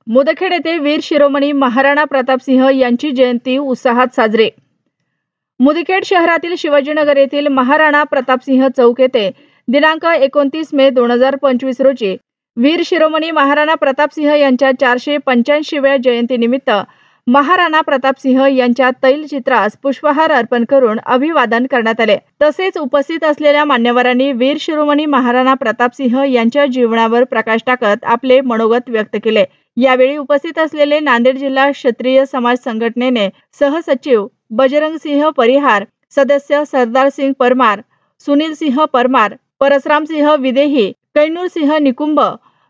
मुदखेड येथे वीर शिरोमणी महाराणा प्रतापसिंह यांची जयंती उत्साहात साजरी। मुदखेड शहरातील शिवाजीनगर येथील महाराणा प्रतापसिंह चौक येथे दिनांक 29 मे 2025 रोजी वीर शिरोमणी महाराणा प्रतापसिंह यांच्या 485व्या जयंतीनिमित्त महाराणा प्रतापसिंह यांच्या तैलचित्रास पुष्पहार अर्पण करून अभिवादन करण्यात आले। तसेच उपस्थित असलेल्या मान्यवरांनी वीर शिरोमणी महाराणा प्रतापसिंह यांच्या जीवनावर प्रकाश टाकत आपले मनोगत व्यक्त केले। यावेळी उपस्थित असलेले नांदेड जिल्हा क्षत्रिय समाज संघटनेने सहसचिव बजरंगसिंह परिहार, सदस्य सरदारसिंह परमार, सुनीलसिंह परमार, परसरामसिंह विदेही, कैनूरसिंह निकुंभ,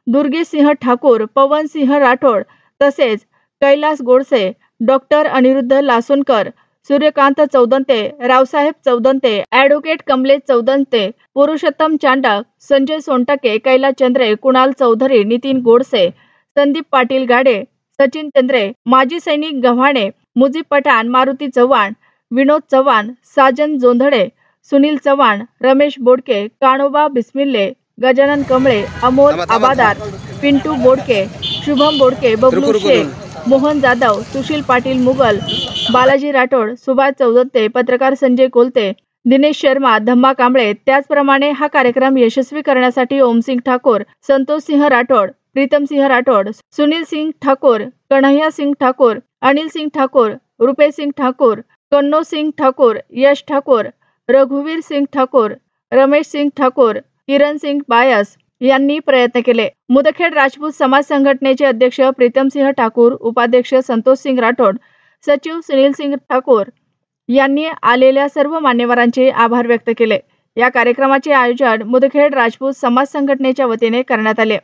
दुर्गेशसिंह ठाकूर, पवनसिंह राठोड तसेच कैलास गोडसे, डॉक्टर अनिरुद्ध लासोनकर, सूर्यकांत चौदंते, रावसाहेब चौदंते, ॲडव्होकेट कमलेश चौदंते, पुरुषोत्तम चांडक, संजय सोनटके, कैलास चंद्रे, कुणाल चौधरी, नितीन गोडसे, संदीप पाटील गाडे, सचिन चंद्रे, माजी सैनिक गव्हाणे, मुजीब पठाण, मारुती चव्हाण, विनोद चव्हाण, साजन जोंधळे, सुनील चव्हाण, रमेश बोडके, काणोबा बिस्मिल्ले, गजानन कमळे, अमोल आबादार, पिंटू बोडके, शुभम बोडके, बबलू शेख, मोहन जाधव, सुशील पाटील मुगल, बालाजी राठोड, सुभाष चौदत्ते, पत्रकार संजय कोलते, दिनेश शर्मा, धम्मा कांबळे। त्याचप्रमाणे हा कार्यक्रम यशस्वी करण्यासाठी ओमसिंग ठाकूर, संतोष सिंह राठोड, प्रीतम सिंह राठोड, सुनील सिंह ठाकूर, कन्हैया सिंह ठाकूर, अनिल सिंह ठाकूर, रुपेश सिंह ठाकूर, कन्नो सिंह ठाकूर, यश ठाकूर, रघुवीर सिंह ठाकूर, रमेश सिंह ठाकूर, किरण सिंह बायस यांनी प्रयत्न केले। मुदखेड राजपूत समाज संघटनेचे अध्यक्ष प्रीतम सिंह ठाकूर, उपाध्यक्ष संतोष सिंह राठोड, सचिव सुनील सिंह ठाकूर यांनी आलेल्या सर्व मान्यवरांचे आभार व्यक्त केले। या कार्यक्रमाचे आयोजन मुदखेड राजपूत समाज संघटनेच्या वतीने करण्यात आले।